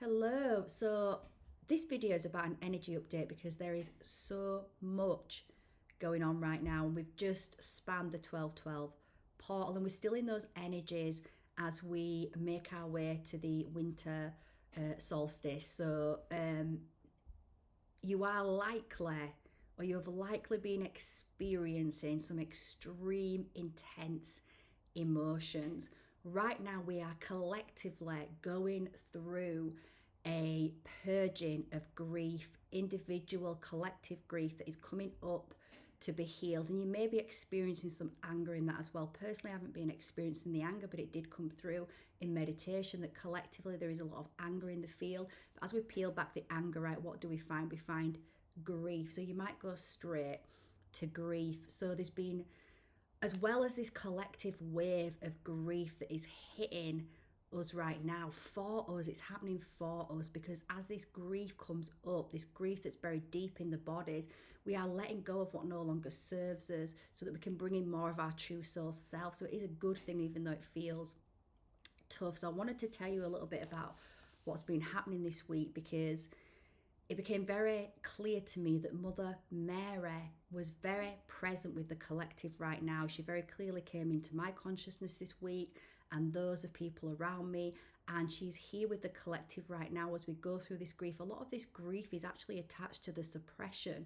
Hello. So this video is about an energy update because there is so much going on right now, and we've just spanned the 12/12 portal, and we're still in those energies as we make our way to the winter solstice. You are likely, or you have likely been experiencing some extreme, intense emotions. Right now, we are collectively going through a purging of grief, individual, collective grief that is coming up to be healed. And you may be experiencing some anger in that as well. Personally, I haven't been experiencing the anger, but it did come through in meditation that collectively there is a lot of anger in the field. But as we peel back the anger out, what do we find? We find grief. So you might go straight to grief. So there's been, as well as this collective wave of grief that is hitting us right now, for us, it's happening for us, because as this grief comes up, this grief that's buried deep in the bodies, we are letting go of what no longer serves us so that we can bring in more of our true soul self. So it is a good thing, even though it feels tough. So I wanted to tell you a little bit about what's been happening this week, because it became very clear to me that Mother Mary was very present with the collective right now. She very clearly came into my consciousness this week and those of people around me, and she's here with the collective right now as we go through this grief. A lot of this grief is actually attached to the suppression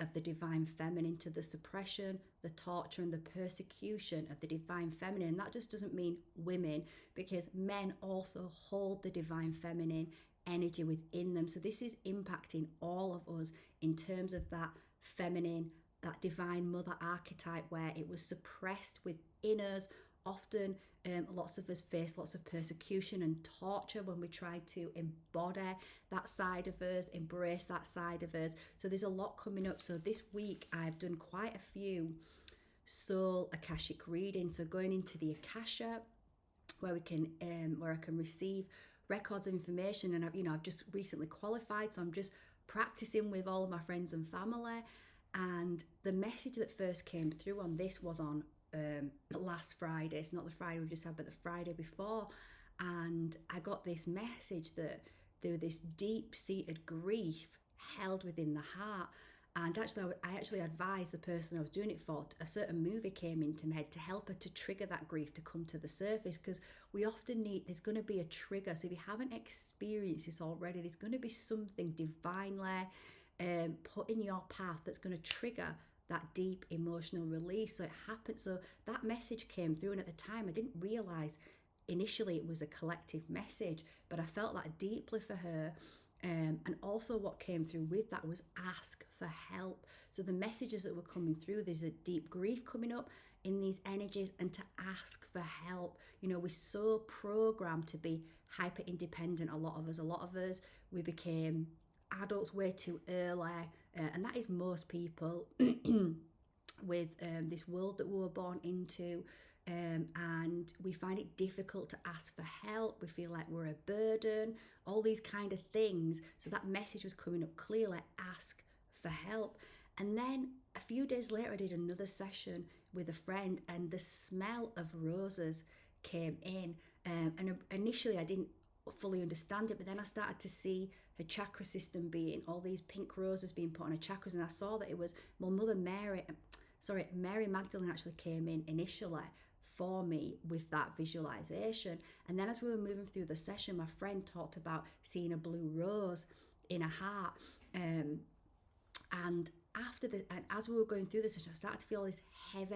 of the divine feminine, to the suppression, the torture and the persecution of the divine feminine. And that just doesn't mean women, because men also hold the divine feminine energy within them. So this is impacting all of us in terms of that feminine, that divine mother archetype, where it was suppressed within us. Often lots of us face lots of persecution and torture when we try to embody that side of us, embrace that side of us. So there's a lot coming up. So this week I've done quite a few soul akashic readings, so going into the akasha, where I can receive records of information. And I've just recently qualified, so I'm just practicing with all of my friends and family. And the message that first came through on this was on last Friday. It's not the Friday we just had, but the Friday before. And I got this message that there was this deep-seated grief held within the heart. And actually, I actually advised the person I was doing it for, a certain movie came into my head to help her to trigger that grief to come to the surface, because we often need, there's going to be a trigger. So if you haven't experienced this already, there's going to be something divinely put in your path that's going to trigger that deep emotional release. So it happened. So that message came through, and at the time I didn't realize initially it was a collective message, but I felt that deeply for her. And also what came through with that was ask for help. So the messages that were coming through, there's a deep grief coming up in these energies, and to ask for help. We're so programmed to be hyper independent. A lot of us, we became adults way too early, and that is most people with this world that we were born into. And we find it difficult to ask for help. We feel like we're a burden, all these kind of things. So that message was coming up clearly, ask for help. And then a few days later, I did another session with a friend, and the smell of roses came in. And initially I didn't fully understand it, but then I started to see her chakra system being, all these pink roses being put on her chakras, and I saw that it was, Mary Magdalene actually came in initially for me with that visualization. And then as we were moving through the session, my friend talked about seeing a blue rose in a heart. And as we were going through the session, I started to feel this heavy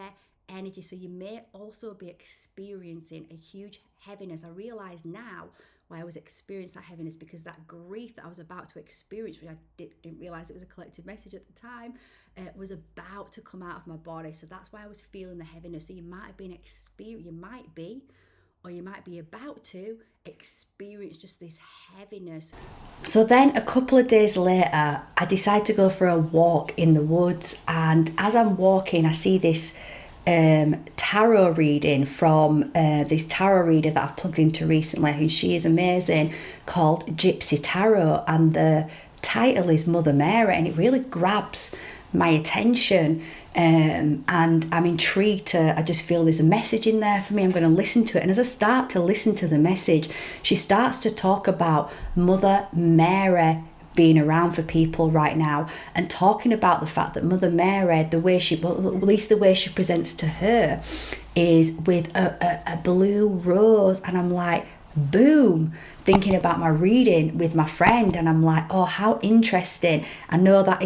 energy. So you may also be experiencing a huge heaviness. I realize now why I was experiencing that heaviness, because that grief that I was about to experience, which I didn't realize it was a collective message at the time, was about to come out of my body. So that's why I was feeling the heaviness. So you might be or you might be about to experience just this heaviness. So then a couple of days later, I decided to go for a walk in the woods, and as I'm walking, I see this tarot reading from this tarot reader that I've plugged into recently, who she is amazing, called Gypsy Tarot, and the title is Mother Mary, and it really grabs my attention. And I'm intrigued I just feel there's a message in there for me. I'm going to listen to it. And as I start to listen to the message, she starts to talk about Mother Mary being around for people right now, and talking about the fact that Mother Mary, the way she, well, at least the way she presents to her, is with a blue rose. And I'm like, boom, thinking about my reading with my friend, and I'm like, oh, how interesting. I know that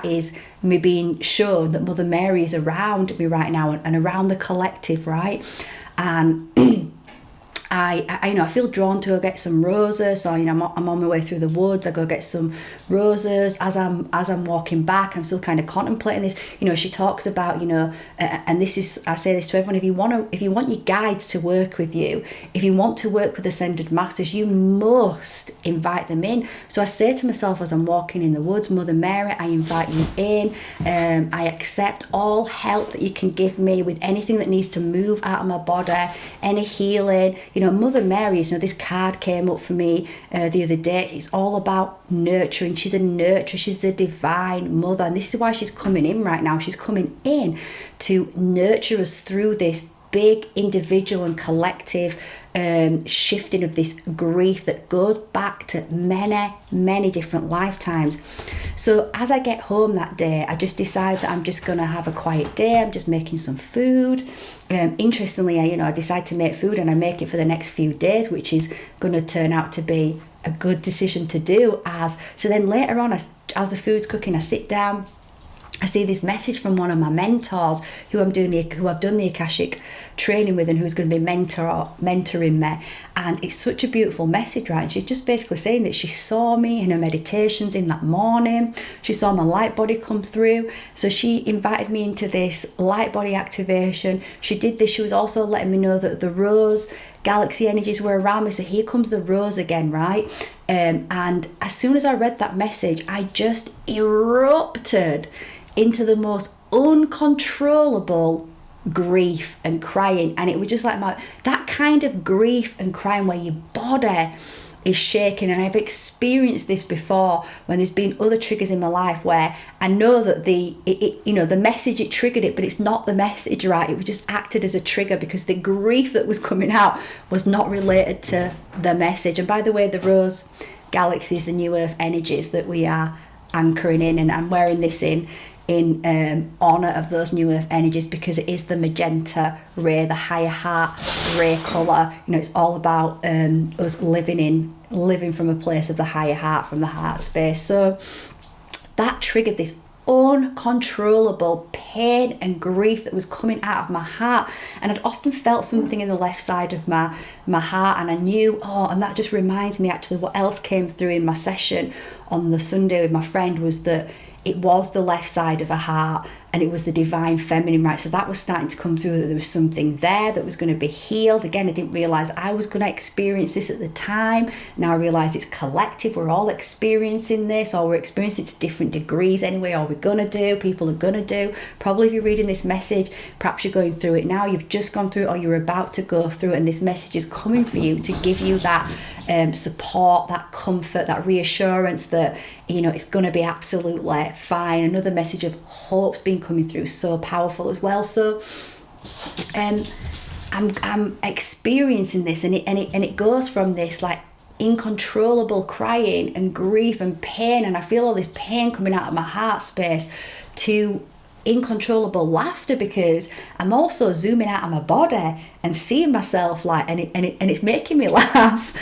is me being shown that Mother Mary is around me right now, and around the collective, right? And I feel drawn to go get some roses. So I'm on my way through the woods. I go get some roses. As I'm walking back, I'm still kind of contemplating this. She talks about and this is, I say this to everyone: if you want your guides to work with you, if you want to work with ascended masters, you must invite them in. So I say to myself as I'm walking in the woods, Mother Mary, I invite you in. I accept all help that you can give me with anything that needs to move out of my body, any healing. Mother Mary, this card came up for me the other day. It's all about nurturing. She's a nurturer. She's the divine mother. And this is why she's coming in right now. She's coming in to nurture us through this big individual and collective shifting of this grief that goes back to many different lifetimes. So as I get home that day, I just decide that I'm just going to have a quiet day. I'm just making some food. Interestingly, I decide to make food, and I make it for the next few days, which is going to turn out to be a good decision to do. So then later on, as the food's cooking, I sit down. I see this message from one of my mentors who I've done the Akashic training with, and who's going to be mentoring me. And it's such a beautiful message, right? And she's just basically saying that she saw me in her meditations in that morning. She saw my light body come through. So she invited me into this light body activation. She did this. She was also letting me know that the rose galaxy energies were around me. So here comes the rose again, right? And as soon as I read that message, I just erupted into the most uncontrollable grief and crying. And it was just like that kind of grief and crying where your body is shaking. And I've experienced this before when there's been other triggers in my life where I know that the message, it triggered it, but it's not the message, right? It was just acted as a trigger because the grief that was coming out was not related to the message. And by the way, the rose galaxy is the new earth energies that we are anchoring in, and I'm wearing this in honor of those new earth energies because it is the magenta ray, the higher heart ray color. It's all about us living from a place of the higher heart, from the heart space. So that triggered this uncontrollable pain and grief that was coming out of my heart, and I'd often felt something in the left side of my heart, and I knew, and that just reminds me actually what else came through in my session on the Sunday with my friend was that it was the left side of her heart, and it was the divine feminine, right? So that was starting to come through, that there was something there that was going to be healed. Again, I didn't realize I was going to experience this at the time. Now I realize it's collective. We're all experiencing this, or we're experiencing it to different degrees anyway, or we're going to do, people are going to do. Probably if you're reading this message, perhaps you're going through it now, you've just gone through it, or you're about to go through it, and this message is coming for you to give you that support, that comfort, that reassurance that it's going to be absolutely fine. Another message of hope's been coming through, so powerful as well. So I'm experiencing this, and it goes from this like uncontrollable crying and grief and pain, and I feel all this pain coming out of my heart space, to uncontrollable laughter because I'm also zooming out of my body and seeing myself and it's making me laugh.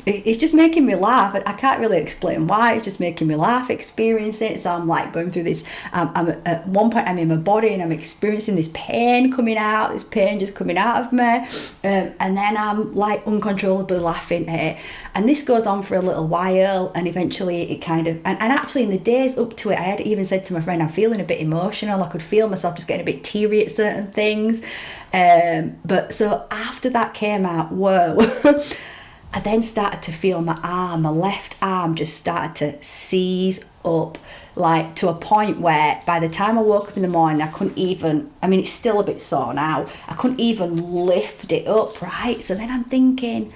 It's just making me laugh. I can't really explain why. It's just making me laugh, experience it. So I'm like going through this. I'm at one point I'm in my body and I'm experiencing this pain coming out. This pain just coming out of me, and then I'm like uncontrollably laughing at it. And this goes on for a little while, and eventually it kind of and actually in the days up to it, I had even said to my friend, I'm feeling a bit emotional. I could feel myself just getting a bit teary at certain things. But so after that came out, whoa, I then started to feel my left arm just started to seize up, like to a point where by the time I woke up in the morning, I couldn't even, it's still a bit sore now, I couldn't even lift it up, right? So then I'm thinking,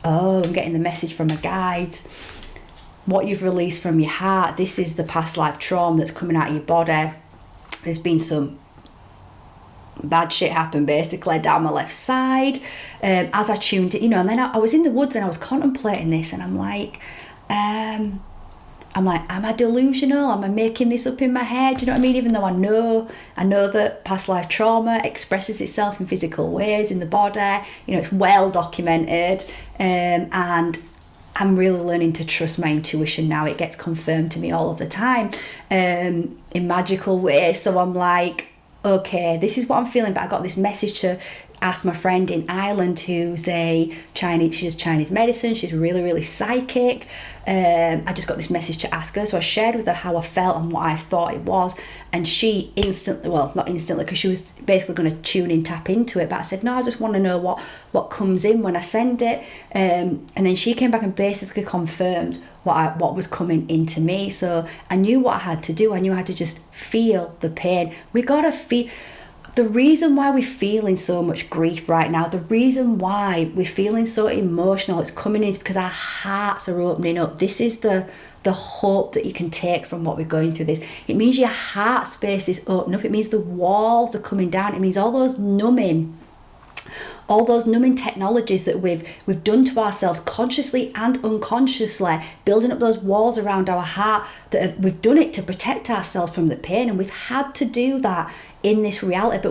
I'm getting the message from my guides. what you've released from your heart. This is the past life trauma that's coming out of your body. There's been some bad shit happen basically down my left side as I tuned it, you know, and then I was in the woods and I was contemplating this, and I'm like, am I delusional? Am I making this up in my head? You know what I mean? Even though I know that past life trauma expresses itself in physical ways in the body, you know, it's well documented, and I'm really learning to trust my intuition now. It gets confirmed to me all of the time in magical ways. So I'm like, okay, this is what I'm feeling, but I got this message to ask my friend in Ireland who's she does Chinese medicine. She's really, really psychic. I just got this message to ask her. So I shared with her how I felt and what I thought it was. And she instantly, well, not instantly, because she was basically going to tune in, tap into it. But I said, no, I just want to know what comes in when I send it. And then she came back and basically confirmed what was coming into me. So I knew what I had to do. I knew I had to just feel the pain. We got to feel. The reason why we're feeling so much grief right now, the reason why we're feeling so emotional, it's coming in is because our hearts are opening up. This is the hope that you can take from what we're going through this. It means your heart space is opening up. It means the walls are coming down. It means all those numbing technologies that we've done to ourselves consciously and unconsciously, building up those walls around our heart, we've done it to protect ourselves from the pain, and we've had to do that in this reality.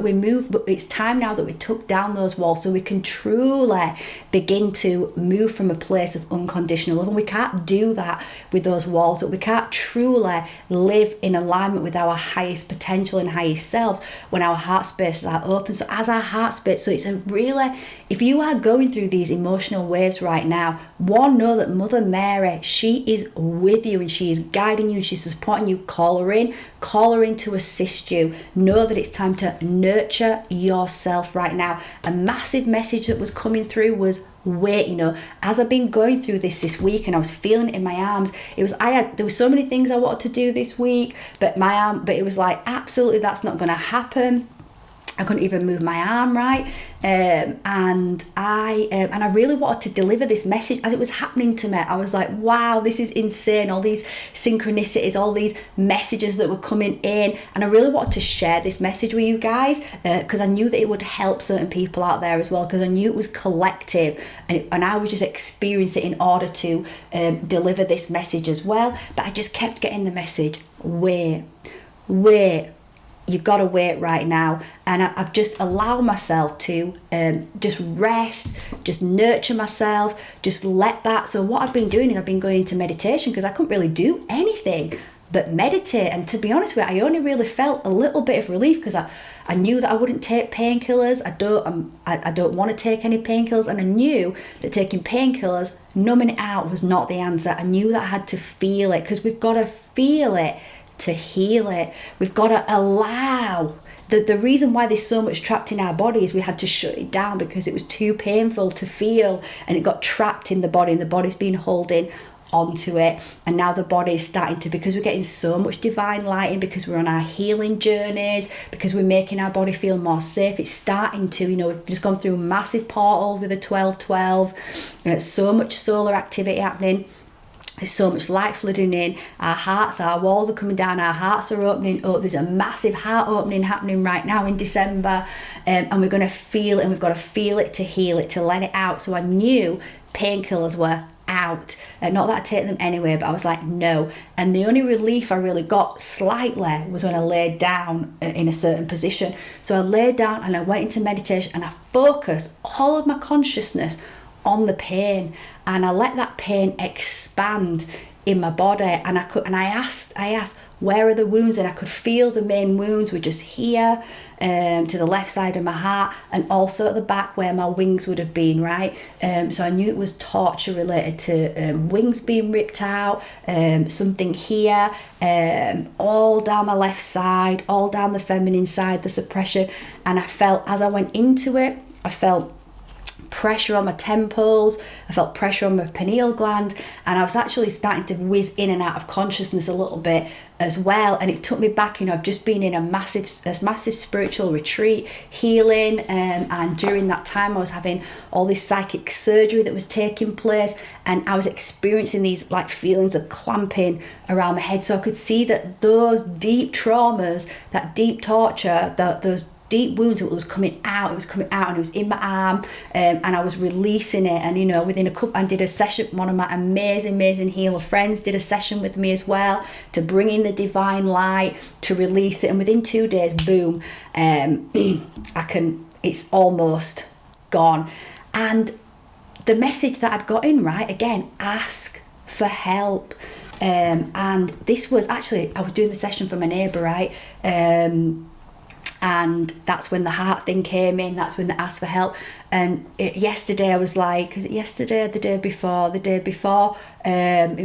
But it's time now that we took down those walls so we can truly begin to move from a place of unconditional love. And we can't do that with those walls, that we can't truly live in alignment with our highest potential and highest selves when our heart spaces are open. So as our heart space, so it's a really, if you are going through these emotional waves right now, one, know that Mother Mary, she is with you and she is guiding you, she's supporting you. Call her in to assist you. Know that it's time to nurture yourself right now. A massive message that was coming through was wait. You know, as I've been going through this week and I was feeling it in my arms, there were so many things I wanted to do this week, but it was like, absolutely that's not going to happen. I couldn't even move my arm right, and I really wanted to deliver this message as it was happening to me. I was like, wow, this is insane, all these synchronicities, all these messages that were coming in, and I really wanted to share this message with you guys because I knew that it would help certain people out there as well, because I knew it was collective, and I was just experiencing it in order to deliver this message as well. But I just kept getting the message, wait, you've got to wait right now. And I've just allowed myself to just rest, just nurture myself, just let that. So what I've been doing is I've been going into meditation because I couldn't really do anything but meditate. And to be honest with you, I only really felt a little bit of relief because I knew that I wouldn't take painkillers. I don't want to take any painkillers, and I knew that taking painkillers, numbing it out, was not the answer. I knew that I had to feel it, because we've got to feel it to heal it. We've got to allow. The reason why there's so much trapped in our body is we had to shut it down because it was too painful to feel, and it got trapped in the body, and the body's been holding onto it. And now the body is starting to, because we're getting so much divine lighting, because we're on our healing journeys, because we're making our body feel more safe, it's starting to, you know, we've just gone through a massive portal with a 12-12, so much solar activity happening. There's so much light flooding in. Our walls are coming down, our hearts are opening up. There's a massive heart opening happening right now in December, and we're going to feel it, and we've got to feel it to heal it, to let it out. So I knew painkillers were out. Not that I take them anyway, but I was like, no. And the only relief I really got slightly was when I laid down in a certain position. So I laid down and I went into meditation, and I focused all of my consciousness on the pain, and I let that pain expand in my body. And I asked, where are the wounds? And I could feel the main wounds were just here, to the left side of my heart, and also at the back where my wings would have been, right? So I knew it was torture related to wings being ripped out, something here, all down my left side, all down the feminine side, the suppression. And I felt, as I went into it, I felt pressure on my temples, I felt pressure on my pineal gland, and I was actually starting to whiz in and out of consciousness a little bit as well. And it took me back, you know, I've just been in a massive spiritual retreat, healing, and during that time I was having all this psychic surgery that was taking place, and I was experiencing these like feelings of clamping around my head. So I could see that those deep traumas, that deep torture, those deep wounds, it was coming out, and it was in my arm, and I was releasing it. And you know, within a couple, I did a session, one of my amazing healer friends did a session with me as well to bring in the divine light, to release it, and within 2 days, boom, it's almost gone. And the message that I'd got in, right, again, ask for help. And this was actually, I was doing the session for my neighbour, right, and that's when the heart thing came in, that's when they asked for help. And yesterday I was like, is it yesterday or the day before? It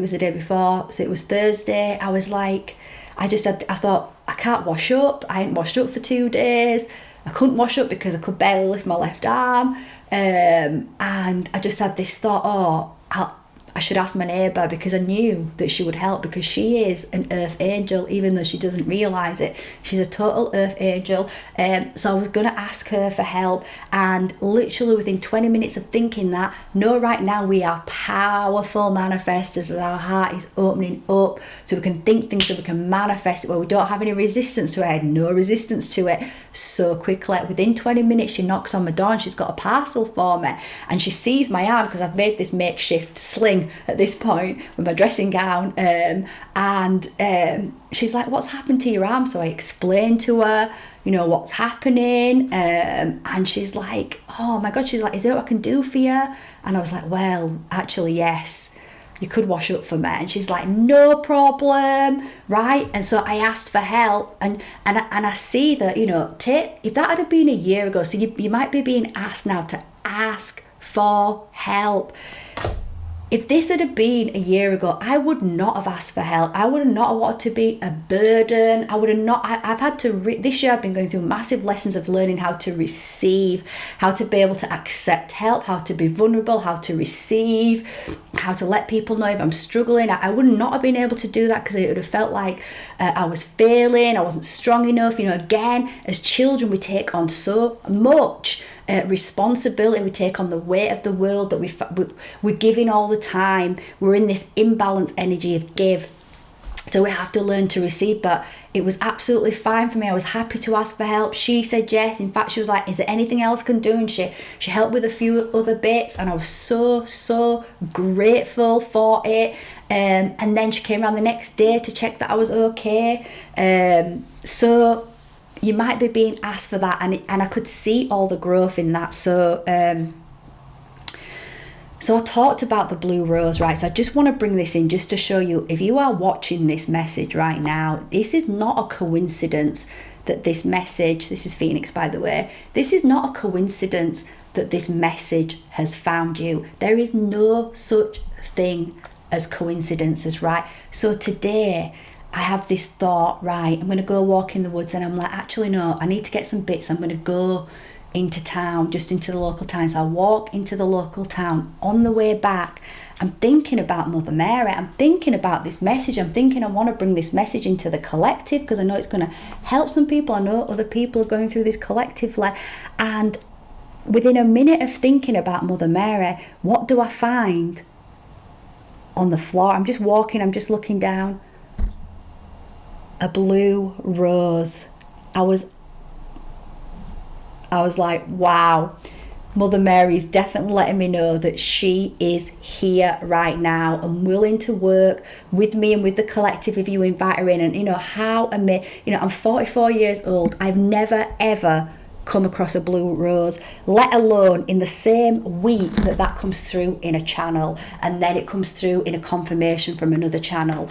was the day before, so it was Thursday. I was like, I thought, I can't wash up, I hadn't washed up for 2 days, I couldn't wash up because I could barely lift my left arm, and I just had this thought, I should ask my neighbour, because I knew that she would help, because she is an earth angel, even though she doesn't realise it. She's a total earth angel. So I was going to ask her for help, and literally within 20 minutes of thinking that, no, right now we are powerful manifestors, as our heart is opening up, so we can think things, so we can manifest it, where we don't have any resistance to it. I had no resistance to it so quickly. Within 20 minutes she knocks on my door, and she's got a parcel for me, and she sees my arm, because I've made this makeshift sling at this point with my dressing gown, and she's like, what's happened to your arm? So I explained to her, you know, what's happening, and she's like, oh my god, she's like, is there what I can do for you? And I was like, well, actually yes, you could wash up for me. And she's like, no problem, right? And so I asked for help, and I see that, you know, if that had been a year ago, so you might be being asked now to ask for help. If this had been a year ago, I would not have asked for help. I would not want to be a burden. I've had to, this year I've been going through massive lessons of learning how to receive, how to be able to accept help, how to be vulnerable, how to receive, how to let people know if I'm struggling. I would not have been able to do that, because it would have felt like I was failing, I wasn't strong enough. You know, again, as children, we take on so much responsibility, we take on the weight of the world that we're giving all the time. We're in this imbalanced energy of give, so we have to learn to receive. But it was absolutely fine for me. I was happy to ask for help. She said yes. In fact, she was like, is there anything else I can do? And she helped with a few other bits, and I was so grateful for it. And then she came around the next day to check that I was okay. So you might be being asked for that, and I could see all the growth in that. So I talked about the blue rose, right? So I just want to bring this in just to show you, if you are watching this message right now, this is not a coincidence that this message, this is Phoenix by the way, this is not a coincidence that this message has found you. There is no such thing as coincidences, right? So today I have this thought, right, I'm going to go walk in the woods, and I'm like, actually no, I need to get some bits. I'm going to go into town, just into the local town. So I walk into the local town. On the way back, I'm thinking about Mother Mary. I'm thinking about this message. I'm thinking I want to bring this message into the collective, because I know it's going to help some people. I know other people are going through this collectively. And within a minute of thinking about Mother Mary, what do I find on the floor? I'm just walking, I'm just looking down. A blue rose. I was like, wow, Mother Mary is definitely letting me know that she is here right now and willing to work with me and with the collective if you invite her in. And you know, I'm 44 years old. I've never ever come across a blue rose, let alone in the same week that comes through in a channel, and then it comes through in a confirmation from another channel.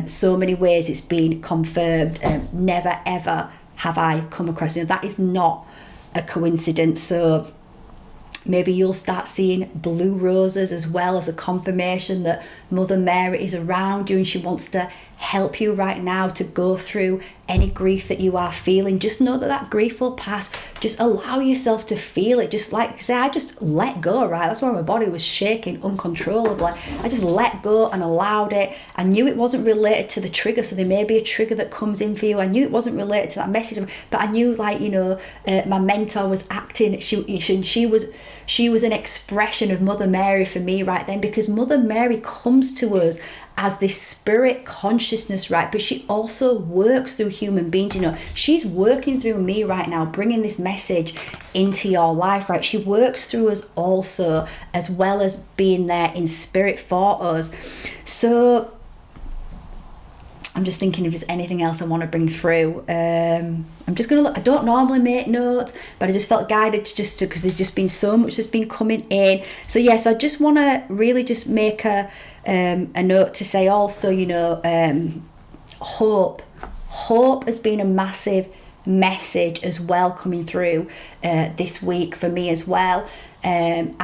So many ways it's been confirmed. Never ever have I come across it. That is not a coincidence. So maybe you'll start seeing blue roses as well as a confirmation that Mother Mary is around you and she wants to help you right now to go through any grief that you are feeling. Just know that that grief will pass. Just allow yourself to feel it. Just like say, I just let go, right? That's why my body was shaking uncontrollably. I just let go and allowed it. I knew it wasn't related to the trigger, so there may be a trigger that comes in for you. I knew it wasn't related to that message, but I knew, like, you know, my mentor was acting. She was an expression of Mother Mary for me right then, because Mother Mary comes to us as this spirit consciousness, right? But she also works through human beings. You know, she's working through me right now, bringing this message into your life, right? She works through us also, as well as being there in spirit for us. So I'm just thinking if there's anything else I want to bring through. I'm just going to look. I don't normally make notes, but I just felt guided to because there's just been so much that's been coming in. So yes, I just want to really just make a note to say also, you know, hope has been a massive message as well coming through this week for me as well. And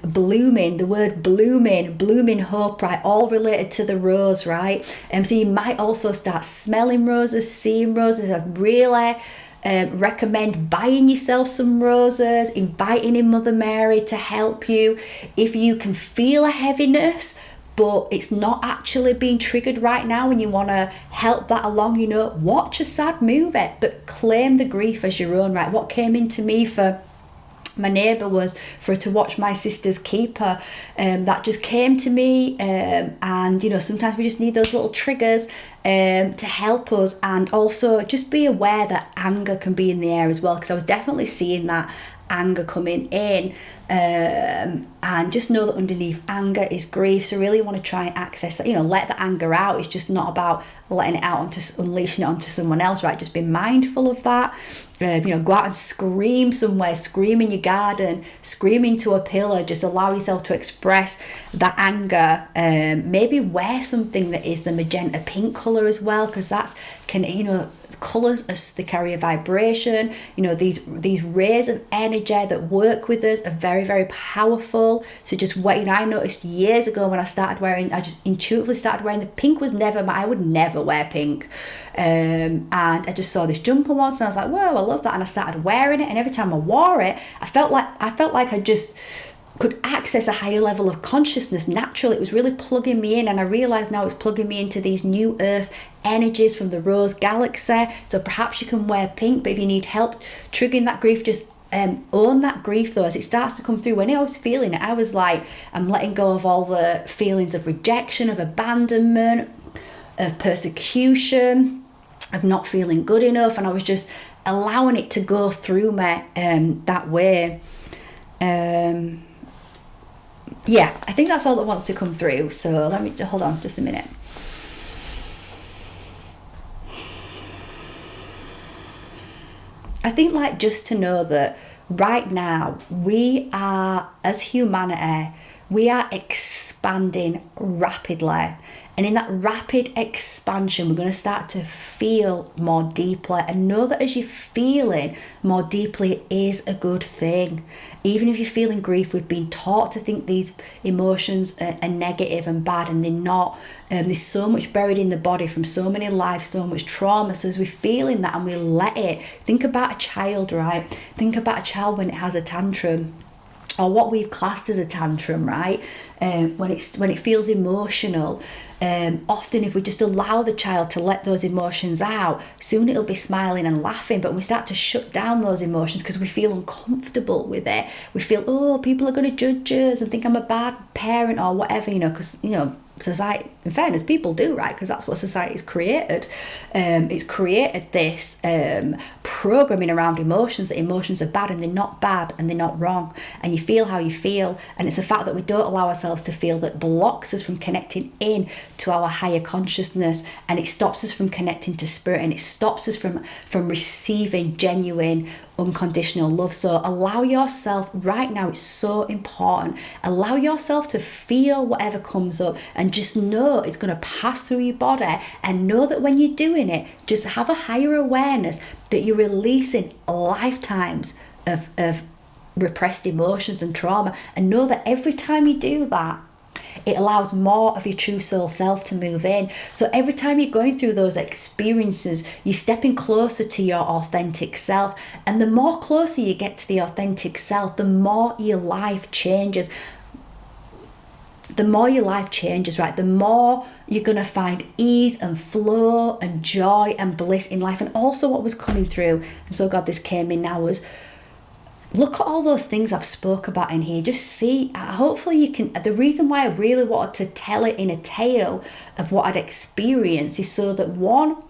blooming, the word blooming hope, right, all related to the rose, right? So you might also start smelling roses, seeing roses. I really recommend buying yourself some roses, inviting in Mother Mary to help you. If you can feel a heaviness, but it's not actually being triggered right now and you want to help that along, you know, watch a sad movie, but claim the grief as your own, right? What came into me for my neighbour was for her to watch My Sister's Keeper. That just came to me, and you know, sometimes we just need those little triggers to help us. And also just be aware that anger can be in the air as well, because I was definitely seeing that anger coming in, and just know that underneath anger is grief. So really want to try and access that, you know, let the anger out. It's just not about letting it out onto unleashing it onto someone else, right? Just be mindful of that. You know, go out and scream somewhere, scream in your garden, scream into a pillar. Just allow yourself to express that anger. Maybe wear something that is the magenta pink color as well, because that's can, you know, colors, they carry a vibration. You know, these rays of energy that work with us are very, very powerful. So just what, you know, I noticed years ago when I just intuitively started wearing the pink. Was never I would never wear pink. And I just saw this jumper once and I was like, whoa, I love that. And I started wearing it, and every time I wore it, I felt like I just could access a higher level of consciousness naturally. It was really plugging me in, and I realized now it's plugging me into these new earth energies from the rose galaxy. So perhaps you can wear pink, but if you need help triggering that grief, just own that grief though as it starts to come through. When I was feeling it, I was like, I'm letting go of all the feelings of rejection, of abandonment, of persecution, of not feeling good enough, and I was just allowing it to go through me that way. Yeah, I think that's all that wants to come through. So let me hold on just a minute. I think, like, just to know that right now we are, as humanity, we are expanding rapidly. And in that rapid expansion, we're going to start to feel more deeply, and know that as you're feeling more deeply is a good thing. Even if you're feeling grief, we've been taught to think these emotions are negative and bad, and they're not. There's so much buried in the body from so many lives, so much trauma. So as we're feeling that and we let it, think about a child, right? Think about a child when it has a tantrum, or what we've classed as a tantrum, right? When it feels emotional. Often if we just allow the child to let those emotions out, soon it'll be smiling and laughing. But when we start to shut down those emotions because we feel uncomfortable with it, we feel, oh, people are going to judge us and think I'm a bad parent or whatever, you know, because, you know, society, in fairness, people do, right? Because that's what society's created. It's created this programming around emotions, that emotions are bad, and they're not bad and they're not wrong, and you feel how you feel. And it's the fact that we don't allow ourselves to feel that blocks us from connecting in to our higher consciousness, and it stops us from connecting to spirit, and it stops us from receiving genuine unconditional love. So allow yourself right now, it's so important, allow yourself to feel whatever comes up, and just know it's going to pass through your body. And know that when you're doing it, just have a higher awareness that you're releasing lifetimes of repressed emotions and trauma, and know that every time you do that, It allows more of your true soul self to move in. So every time you're going through those experiences, you're stepping closer to your authentic self. And the more closer you get to the authentic self, the more your life changes. The more your life changes, right? The more you're going to find ease and flow and joy and bliss in life. And also what was coming through, I'm so glad this came in now, was look at all those things I've spoke about in here. Just see, hopefully you can, the reason why I really wanted to tell it in a tale of what I'd experienced is so that one,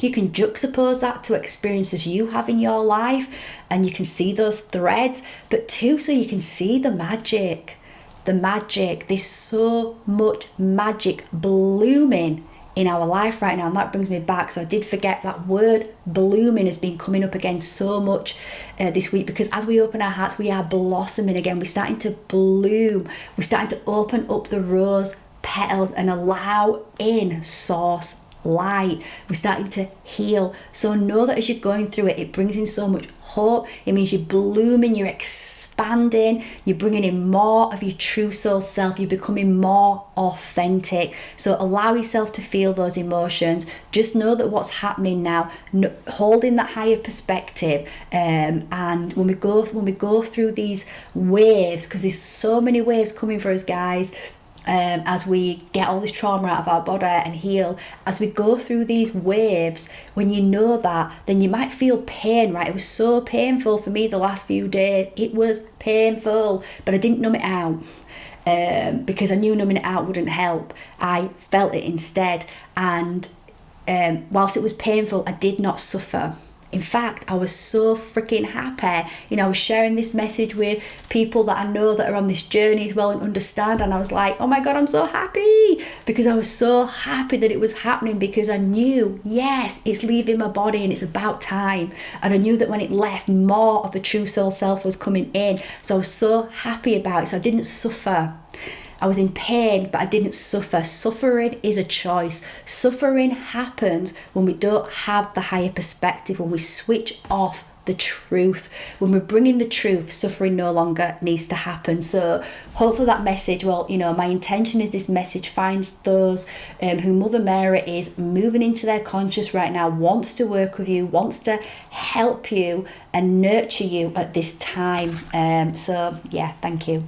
you can juxtapose that to experiences you have in your life and you can see those threads, but two, so you can see the magic. The magic. There's so much magic blooming in our life right now, and that brings me back. So I did forget that word blooming has been coming up again so much this week, because as we open our hearts, we are blossoming again. We're starting to bloom. We're starting to open up the rose petals and allow in source light. We're starting to heal. So know that as you're going through it, it brings in so much hope. It means you're blooming, you're expanding, you're bringing in more of your true soul self, you're becoming more authentic. So allow yourself to feel those emotions. Just know that what's happening now, holding that higher perspective, and when we go through these waves, because there's so many waves coming for us, guys, as we get all this trauma out of our body and heal, as we go through these waves, when you know that, then you might feel pain, right? It was so painful for me the last few days. It was painful, but I didn't numb it out because I knew numbing it out wouldn't help. I felt it instead, and whilst it was painful, I did not suffer. In fact, I was so freaking happy. You know, I was sharing this message with people that I know that are on this journey as well and understand. And I was like, oh my God, I'm so happy, because I was so happy that it was happening, because I knew, yes, it's leaving my body and it's about time. And I knew that when it left, more of the true soul self was coming in. So I was so happy about it. So I didn't suffer. I was in pain, but I didn't suffer. Suffering is a choice. Suffering happens when we don't have the higher perspective, when we switch off the truth. When we're bringing the truth, suffering no longer needs to happen. So hopefully that message, well, you know, my intention is this message finds those who Mother Mary is moving into their conscious right now, wants to work with you, wants to help you and nurture you at this time. So yeah, thank you.